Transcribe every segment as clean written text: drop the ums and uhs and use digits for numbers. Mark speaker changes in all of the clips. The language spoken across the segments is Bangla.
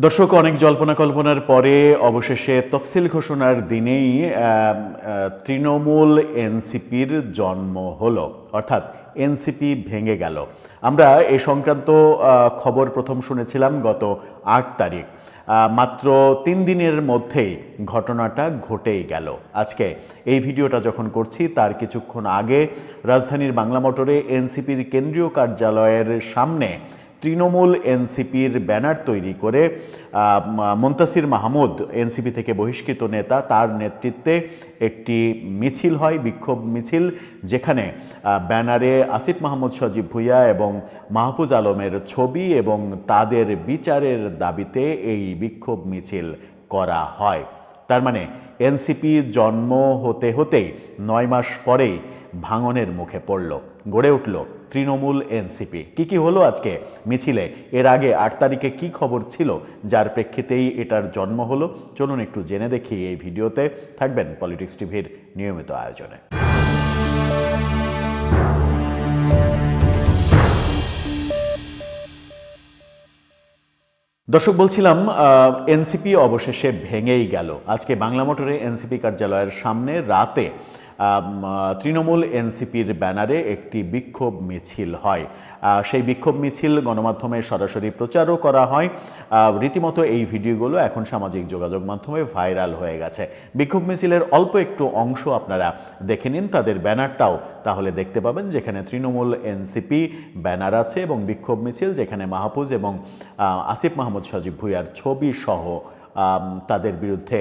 Speaker 1: দর্শক, অনেক জল্পনা কল্পনার পরে অবশেষে তফসিল ঘোষণার দিনেই তৃণমূল এনসিপির জন্ম হলো, অর্থাৎ এনসিপি ভেঙে গেল। আমরা এ সংক্রান্ত খবর প্রথম শুনেছিলাম গত ৮ তারিখ। মাত্র ৩ দিনের মধ্যেই ঘটনাটা ঘটেই গেল। আজকে এই ভিডিওটা যখন করছি তার কিছুক্ষণ আগে রাজধানীর বাংলা মোটরে এনসিপির কেন্দ্রীয় কার্যালয়ের সামনে তৃণমূল এনসিপির ব্যানার তৈরি করে মুনতাসির মাহমুদ, এনসিপি থেকে বহিষ্কৃত নেতা, তার নেতৃত্বে একটি মিছিল হয়, বিক্ষোভ মিছিল, যেখানে ব্যানারে আসিফ মাহমুদ সজীব ভুঁইয়া এবং মাহফুজ আলমের ছবি এবং তাদের বিচারের দাবিতে এই বিক্ষোভ মিছিল করা হয়। তার মানে এনসিপি জন্ম হতে হতেই ৯ মাস পরেই ভাঙনের মুখে পড়ল, গড়ে উঠল তৃণমূল এনসিপি। কি হলো আজকে মিছিলে? এর আগে ৮ তারিখে কি খবর ছিল যার প্রেক্ষিতেই এটার জন্ম হলো? চলুন একটু জেনে দেখি এই ভিডিওতে। থাকবেন পলিটিক্স টিভির নিয়মিত আয়োজনে। দর্শক, বলছিলাম এনসিপি অবশেষে ভেঙেই গেল। আজকে বাংলা মোটরে এনসিপি কার্যালয়ের সামনে রাতে তৃণমূল এনসিপির ব্যানারে একটি বিক্ষোভ মিছিল হয়। সেই বিক্ষোভ মিছিল গণমাধ্যমে সরাসরি প্রচারও করা হয়। রীতিমতো এই ভিডিওগুলো এখন সামাজিক যোগাযোগ মাধ্যমে ভাইরাল হয়ে গেছে। বিক্ষোভ মিছিলের অল্প একটু অংশ আপনারা দেখে নিন, তাদের ব্যানারটাও তাহলে দেখতে পাবেন, যেখানে তৃণমূল এনসিপি ব্যানার আছে এবং বিক্ষোভ মিছিল যেখানে মাহফুজ এবং আসিফ মাহমুদ সজীব ভুঁইয়ার ছবি সহ তাদের বিরুদ্ধে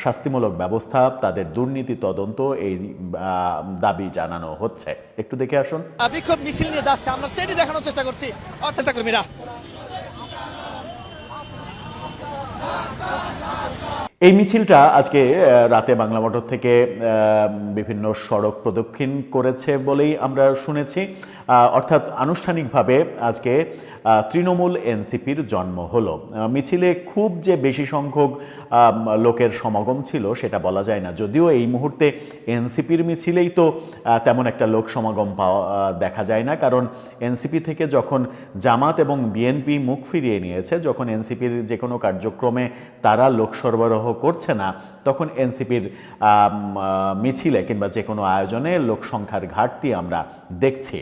Speaker 1: শাস্তিমূলক ব্যবস্থা, তাদের দুর্নীতি তদন্ত, এই দাবি জানানো হচ্ছে। একটু দেখে আসুন।
Speaker 2: বিক্ষোভ মিছিল নিয়ে যাচ্ছে, আমরা সেটি দেখানোর চেষ্টা করছি। অর্থাৎ কর্মীরা
Speaker 1: এই মিছিলটা আজকে রাতে বাংলা মোটর থেকে বিভিন্ন সড়ক প্রদক্ষিণ করেছে বলেই আমরা শুনেছি। অর্থাৎ আনুষ্ঠানিকভাবে আজকে তৃণমূল এনসিপির জন্ম হলো। মিছিলে খুব যে বেশি সংখ্যক লোকের সমাগম ছিল সেটা বলা যায় না, যদিও এই মুহূর্তে এনসিপির মিছিলেই তো তেমন একটা লোক সমাগম দেখা যায় না, কারণ এনসিপি থেকে যখন জামাত এবং বিএনপি মুখ ফিরিয়ে নিয়েছে, যখন এনসিপির যে কোনো কার্যক্রমে তারা লোক সরবরাহ করছে না, তখন এনসিপির মিছিলে কিংবা যে কোনো আয়োজনে লোক সংখ্যার ঘাটতি আমরা দেখছি।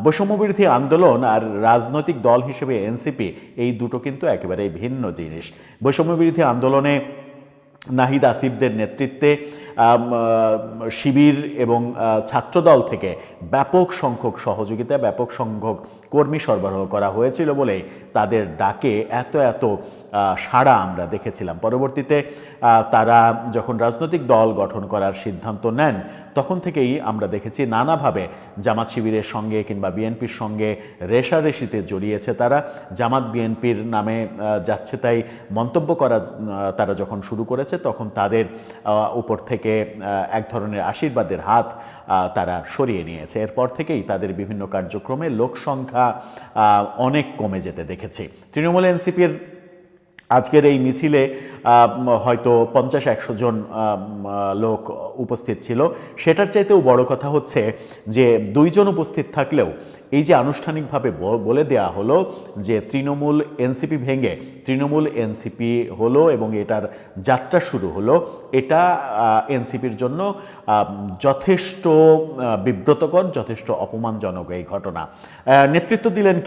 Speaker 1: বৈষম্যবিরোধী আন্দোলন আর রাজনৈতিক দল হিসেবে এনসিপি, এই দুটো কিন্তু একেবারেই ভিন্ন জিনিস। বৈষম্যবিরোধী আন্দোলনে নাহিদ আসিফদের নেতৃত্বে শিবির এবং ছাত্রদল থেকে ব্যাপক সংখ্যক সহযোগিতা, ব্যাপক সংখ্যক কর্মী সরবরাহ করা হয়েছিল বলে তাদের ডাকে এত সাড়া আমরা দেখেছিলাম। পরবর্তীতে তারা যখন রাজনৈতিক দল গঠন করার সিদ্ধান্ত নেন, তখন থেকেই আমরা দেখেছি নানাভাবে জামাত শিবিরের সঙ্গে কিংবা বিএনপির সঙ্গে রেষারেষিতে জড়িয়েছে তারা। জামাত বিএনপির নামে যাচ্ছে তাই মন্তব্য করা তারা যখন শুরু করেছে, তখন তাদের উপর থেকে এক ধরনের আশীর্বাদের হাত তারা সরিয়ে নিয়েছে। এরপর থেকেই তাদের বিভিন্ন কার্যক্রমে লোক সংখ্যা অনেক কমে যেতে দেখেছি। তৃণমূল এনসিপির আজকের এই মিছিলে হয়তো 50-100 জন লোক উপস্থিত ছিল। সেটার চাইতেও বড় কথা হচ্ছে যে 2 জন উপস্থিত থাকলেও এই যে আনুষ্ঠানিকভাবে বলে দেয়া হলো যে তৃণমূল এনসিপি ভেঙে তৃণমূল এনসিপি হলো এবং এটার যাত্রা শুরু হলো, এটা এনসিপির জন্য যথেষ্ট বিব্রতকর, যথেষ্ট অপমানজনক এই ঘটনা। নেতৃত্ব দিলেন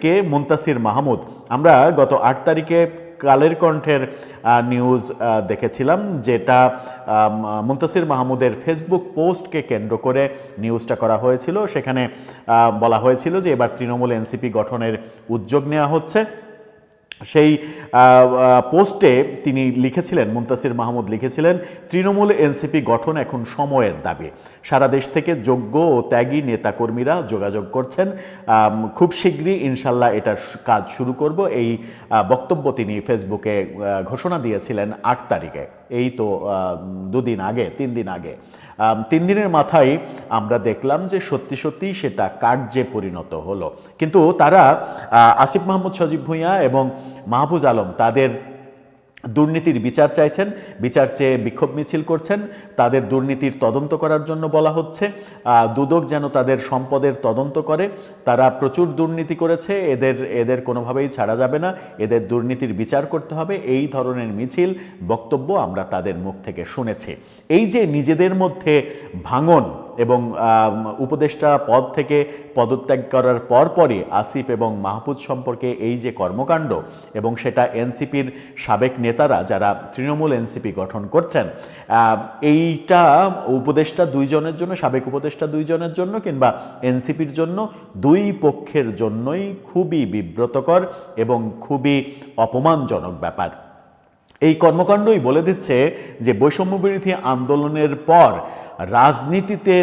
Speaker 1: কে? মুনতাসির মাহমুদ। আমরা গত 8 তারিখে কালের কণ্ঠের নিউজ দেখেছিলাম, যেটা মুনতাসির মাহমুদের ফেসবুক পোস্টকে কেন্দ্র করে নিউজটা করা হয়েছিল। সেখানে বলা হয়েছিল যে এবার তৃণমূল এনসিপি গঠনের উদ্যোগ নেওয়া হচ্ছে। সেই পোস্টে তিনি লিখেছিলেন, মুনতাসির মাহমুদ লিখেছিলেন, তৃণমূল এনসিপি গঠন এখন সময়ের দাবি। সারা দেশ থেকে যোগ্য ও ত্যাগী নেতাকর্মীরা যোগাযোগ করছেন। খুব শীঘ্রই ইনশাল্লাহ এটার কাজ শুরু করব। এই বক্তব্য তিনি ফেসবুকে ঘোষণা দিয়েছিলেন 8 তারিখে। এই তো 2 দিন আগে, 3 দিন আগে। 3 দিনের মাথায় আমরা দেখলাম যে সত্যি সেটা কার্যে পরিণত হলো। কিন্তু তারা আসিফ মাহমুদ সজীব ভুঁইয়া এবং মাহফুজ আলম তাদের দুর্নীতির বিচার চাইছেন, বিচার চেয়ে বিক্ষোভ মিছিল করছেন, তাদের দুর্নীতির তদন্ত করার জন্য বলা হচ্ছে। দুদক যেন তাদের সম্পদের তদন্ত করে। তারা প্রচুর দুর্নীতি করেছে, এদের কোনোভাবেই ছাড়া যাবে না, এদের দুর্নীতির বিচার করতে হবে। এই ধরনের মিছিল বক্তব্য আমরা তাদের মুখ থেকে শুনেছি। এই যে নিজেদের মধ্যে ভাঙন এবং উপদেষ্টা পদ থেকে পদত্যাগ করার পরপরই আসিফ এবং মাহফুজ সম্পর্কে এই যে কর্মকাণ্ড, এবং সেটা এনসিপির সাবেক নেতারা যারা তৃণমূল এনসিপি গঠন করছেন, এইটা উপদেষ্টা দুইজনের জন্য, সাবেক উপদেষ্টা দুইজনের জন্য কিংবা এনসিপির জন্য, দুই পক্ষের জন্যই খুবই বিব্রতকর এবং খুবই অপমানজনক ব্যাপার। এই কর্মকাণ্ডই বলে দিচ্ছে যে বৈষম্যবিরোধী আন্দোলনের পর রাজনীতিতে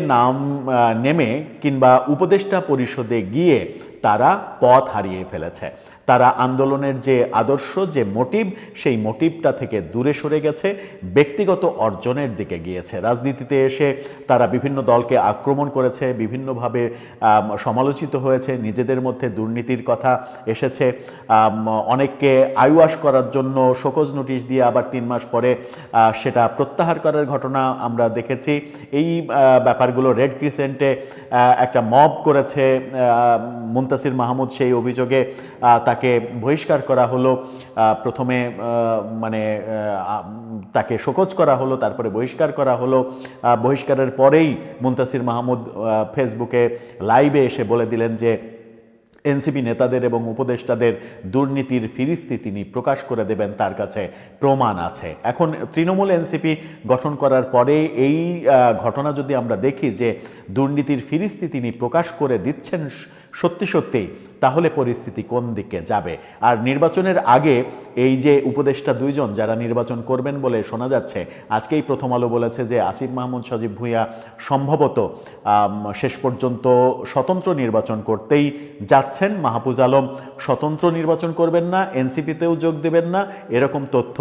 Speaker 1: নেমে কিংবা উপদেষ্টা পরিষদে গিয়ে তারা পথ হারিয়ে ফেলেছে। তারা আন্দোলনের যে আদর্শ, যে মোটিভ, সেই মোটিভটা থেকে দূরে সরে গেছে, ব্যক্তিগত অর্জনের দিকে গিয়েছে। রাজনীতিতে এসে তারা বিভিন্ন দলকে আক্রমণ করেছে, বিভিন্নভাবে সমালোচিত হয়েছে, নিজেদের মধ্যে দুর্নীতির কথা এসেছে, অনেককে আইওয়াশ করার জন্য শোকজ নোটিশ দিয়ে আবার 3 মাস পরে সেটা প্রত্যাহার করার ঘটনা আমরা দেখেছি। এই ব্যাপারগুলো রেড ক্রিসেন্টে একটা মব করেছে মুনতাসির মাহমুদ, সেই অভিযোগে তাকে বহিষ্কার করা হলো। প্রথমে তাকে শোকজ করা হলো, তারপরে বহিষ্কার করা হলো। বহিষ্কারের পরেই মুনতাসির মাহমুদ ফেসবুকে লাইভে এসে বলে দিলেন যে এনসিপি নেতাদের এবং উপদেষ্টাদের দুর্নীতির ফিরিস্তি তিনি প্রকাশ করে দেবেন, তার কাছে প্রমাণ আছে। এখন তৃণমূল এনসিপি গঠন করার পরে এই ঘটনা যদি আমরা দেখি যে দুর্নীতির ফিরিস্তি তিনি প্রকাশ করে দিচ্ছেন সত্যি সত্যিই, তাহলে পরিস্থিতি কোন দিকে যাবে? আর নির্বাচনের আগে এই যে উপদেষ্টা দুইজন যারা নির্বাচন করবেন বলে শোনা যাচ্ছে, আজকেই প্রথম আলো বলেছে যে আসিফ মাহমুদ সজীব ভুঁইয়া সম্ভবত শেষ পর্যন্ত স্বতন্ত্র নির্বাচন করতেই যাচ্ছেন। মাহফুজ আলম স্বতন্ত্র নির্বাচন করবেন না, এনসিপিতেও যোগ দেবেন না, এরকম তথ্য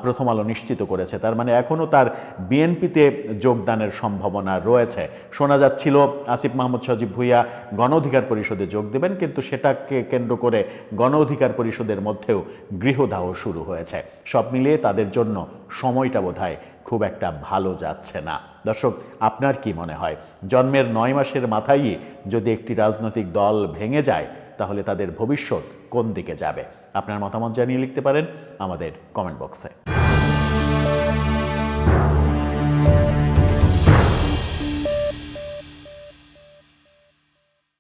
Speaker 1: প্রথম আলো নিশ্চিত করেছে। তার মানে এখনও তার বিএনপিতে যোগদানের সম্ভাবনা রয়েছে। শোনা যাচ্ছিল আসিফ মাহমুদ সজীব ভুঁইয়া গণ অধিকার পরিষদে যোগ দেবেন, কিন্তু সেটাকে কেন্দ্র করে গণ অধিকার পরিষদের মধ্যেও গৃহদাহ শুরু হয়েছে। সব মিলিয়ে তাদের জন্য সময়টা বোধহয় খুব একটা ভালো যাচ্ছে না। দর্শক, আপনার কি মনে হয়, জন্মের 9 মাসের মাথায় যদি একটি রাজনৈতিক দল ভেঙে যায়, তাহলে তাদের ভবিষ্যৎ কোন দিকে যাবে? আপনার মতামত জানিয়ে লিখতে পারেন আমাদের কমেন্ট বক্সে।